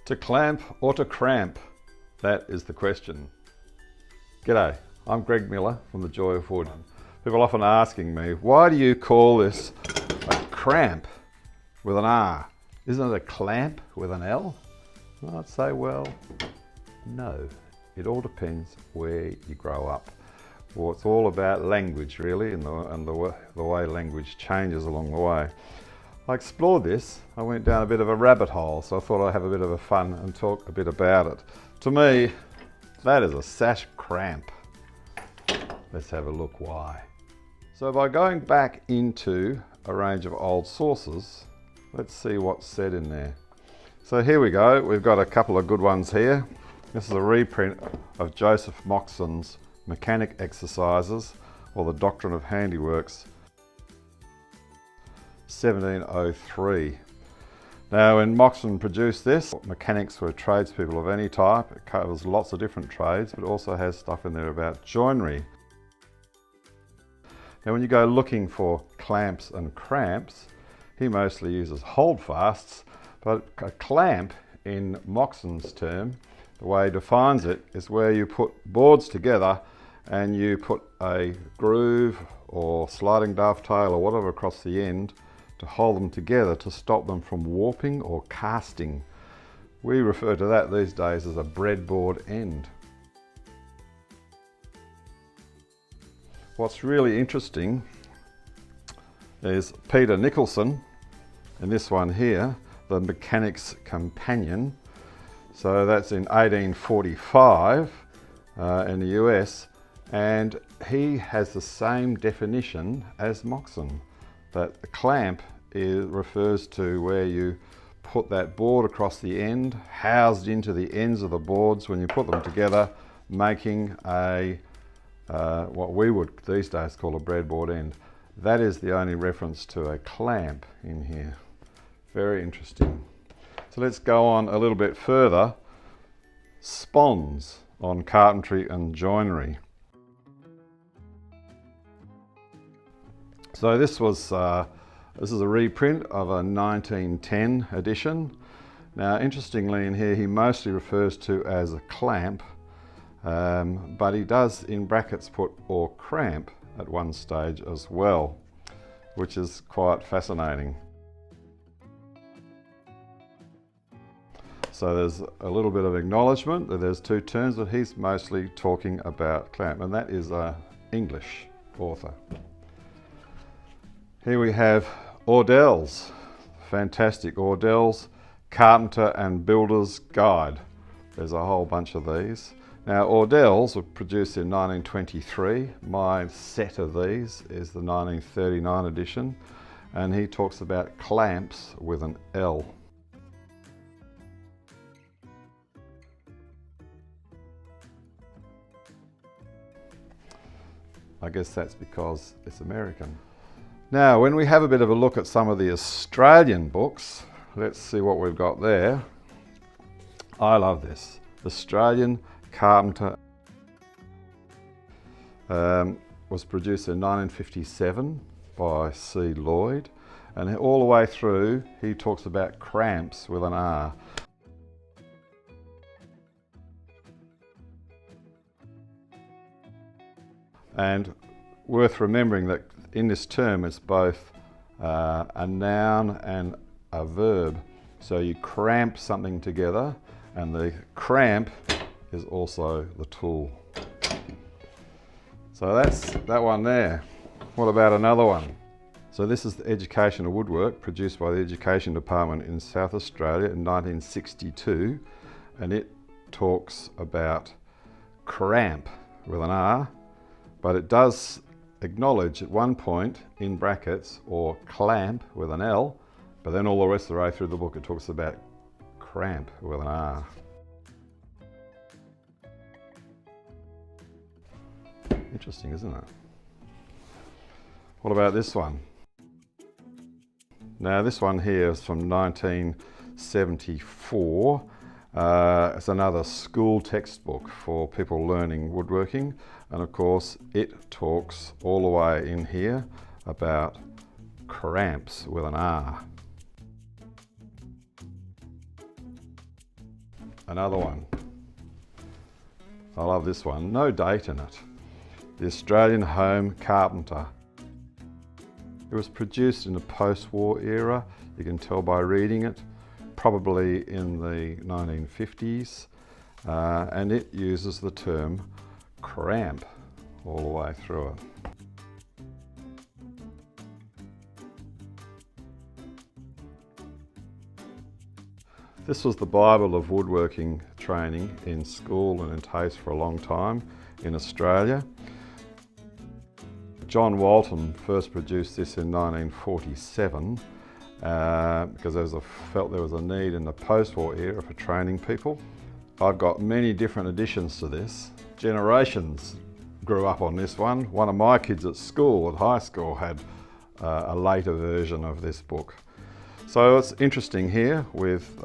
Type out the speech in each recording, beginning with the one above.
To clamp or to cramp? That is the question. G'day, I'm Greg Miller from The Joy of Wood. People often asking me, why do you call this a cramp with an R? Isn't it a clamp with an L? Well, I'd say, well, no. It all depends where you grow up. Well, it's all about language really, and the way language changes along the way. I explored this. I went down a bit of a rabbit hole, so I thought I'd have a bit of a fun and talk a bit about it. To me, that is a sash cramp. Let's have a look why. So by going back into a range of old sources, let's see what's said in there. So here we go. We've got a couple of good ones here. This is a reprint of Joseph Moxon's Mechanic Exercises, or the Doctrine of Handiworks, 1703. Now, when Moxon produced this, mechanics were tradespeople of any type. It covers lots of different trades, but also has stuff in there about joinery. Now, when you go looking for clamps and cramps, he mostly uses holdfasts, but a clamp, in Moxon's term, the way he defines it, is where you put boards together and you put a groove or sliding dovetail or whatever across the end to hold them together to stop them from warping or casting. We refer to that these days as a breadboard end. What's really interesting is Peter Nicholson, in this one here, the Mechanic's Companion. So that's in 1845 in the US, and he has the same definition as Moxon, that the clamp refers to where you put that board across the end, housed into the ends of the boards when you put them together, making a what we would these days call a breadboard end. That is the only reference to a clamp in here. Very interesting. So let's go on a little bit further. Spons on Carpentry and Joinery. So this is a reprint of a 1910 edition. Now, interestingly, in here he mostly refers to as a clamp, but he does in brackets put or cramp at one stage as well, which is quite fascinating. So there's a little bit of acknowledgement that there's two terms, but he's mostly talking about clamp, and that is an English author. Here we have Audel's, fantastic Audel's Carpenter and Builder's Guide. There's a whole bunch of these. Now, Audel's were produced in 1923. My set of these is the 1939 edition, and he talks about clamps with an L. I guess that's because it's American. Now, when we have a bit of a look at some of the Australian books, let's see what we've got there. I love this. Australian Carpenter was produced in 1957 by C.Lloyd, and all the way through he talks about cramps with an R. And worth remembering that in this term it's both a noun and a verb. So you cramp something together, and the cramp is also the tool. So that's that one there. What about another one? So this is the Education of Woodwork, produced by the Education Department in South Australia in 1962, and it talks about cramp with an R, but it does acknowledge at one point in brackets or clamp with an L, but then all the rest of the way through the book it talks about cramp with an R. Interesting, isn't it? What about this one? Now, this one here is from 1974. It's another school textbook for people learning woodworking, and of course it talks all the way in here about cramps with an R. Another one. I love this one. No date in it. The Australian Home Carpenter. It was produced in the post-war era. You can tell by reading it, probably in the 1950s, and it uses the term cramp all the way through it. This was the Bible of woodworking training in school and in taste for a long time in Australia. John Walton first produced this in 1947 because felt there was a need in the post-war era for training people. I've got many different additions to this. Generations grew up on this one. One of my kids at school, at high school, had a later version of this book. So it's interesting here with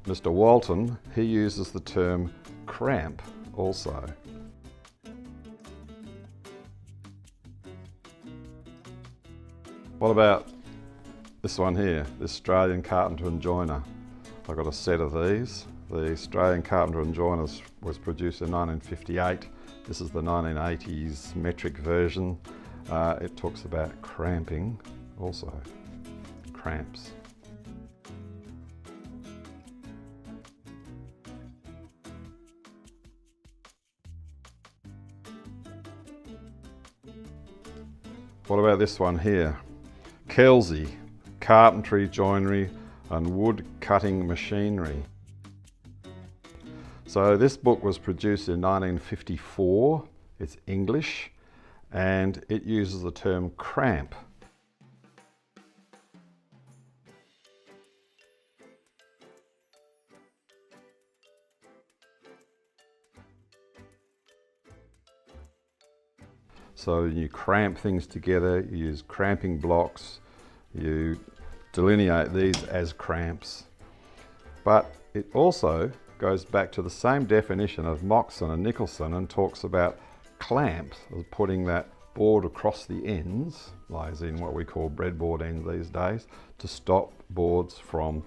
Mr. Walton, he uses the term cramp also. What about this one here, the Australian Carpenter and Joiner? I've got a set of these. The Australian Carpenter and Joiner was produced in 1958. This is the 1980s metric version. It talks about cramping also. Cramps. What about this one here? Kelsey, Carpentry, Joinery and Wood Cutting Machinery. So this book was produced in 1954. It's English and it uses the term cramp. So you cramp things together, you use cramping blocks, you delineate these as cramps. But it also goes back to the same definition of Moxon and Nicholson and talks about clamps, as putting that board across the ends, as in what we call breadboard ends these days, to stop boards from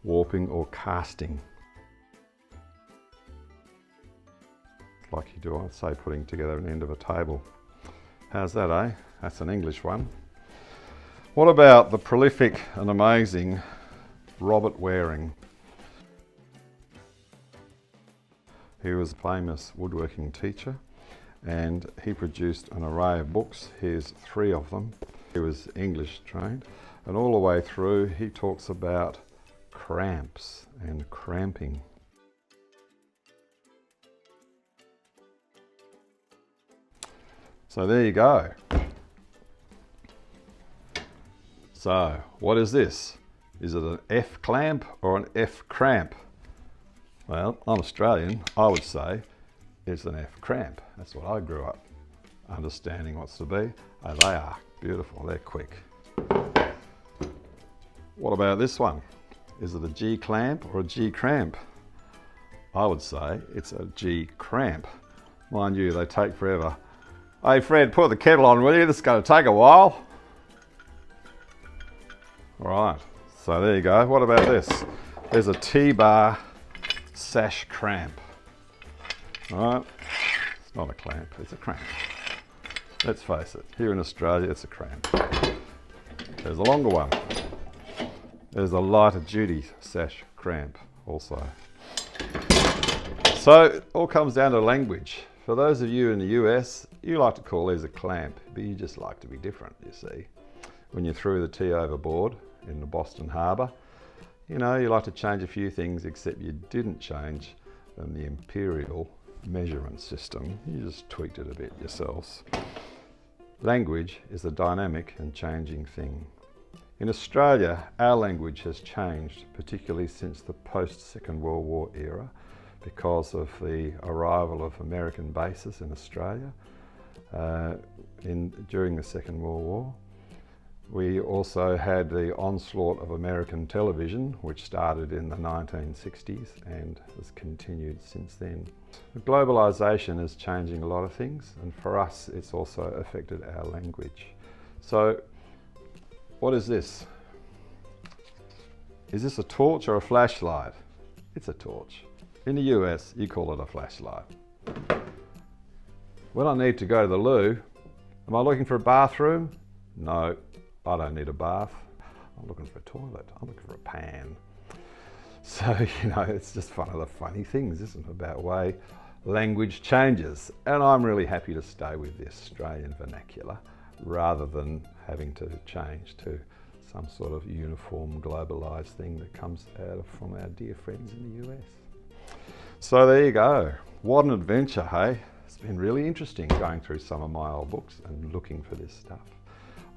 warping or casting. Like you do, I'd say, putting together an end of a table. How's that, eh? That's an English one. What about the prolific and amazing Robert Waring? He was a famous woodworking teacher and he produced an array of books. Here's 3 of them. He was English trained and all the way through he talks about cramps and cramping. So there you go. So what is this? Is it an F clamp or an F cramp? Well, I'm Australian, I would say it's an F cramp. That's what I grew up understanding what's to be. Oh, they are beautiful, they're quick. What about this one? Is it a G clamp or a G cramp? I would say it's a G cramp. Mind you, they take forever. Hey Fred, put the kettle on, will you? This is going to take a while. All right, so there you go. What about this? There's a T-bar sash cramp. All right, it's not a clamp, it's a cramp. Let's face it, here in Australia, it's a cramp. There's a longer one. There's a lighter duty sash cramp also. So it all comes down to language. For those of you in the US, you like to call these a clamp, but you just like to be different, you see. When you threw the tea overboard in the Boston Harbour, you know, you like to change a few things, except you didn't change the imperial measurement system. You just tweaked it a bit yourselves. Language is a dynamic and changing thing. In Australia, our language has changed, particularly since the post-Second World War era, because of the arrival of American bases in Australia during the Second World War. We also had the onslaught of American television, which started in the 1960s and has continued since then. Globalisation is changing a lot of things, and for us it's also affected our language. So what is this? Is this a torch or a flashlight? It's a torch. In the US, you call it a flashlight. When I need to go to the loo, am I looking for a bathroom? No, I don't need a bath. I'm looking for a toilet. I'm looking for a pan. So, it's just one of the funny things, isn't it, about way language changes. And I'm really happy to stay with the Australian vernacular rather than having to change to some sort of uniform globalised thing that comes out from our dear friends in the US. So there you go. What an adventure, hey? It's been really interesting going through some of my old books and looking for this stuff.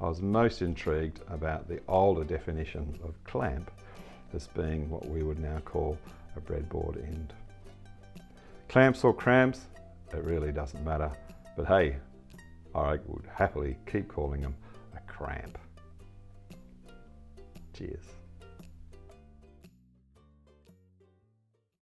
I was most intrigued about the older definition of clamp as being what we would now call a breadboard end. Clamps or cramps, it really doesn't matter. But hey, I would happily keep calling them a cramp. Cheers.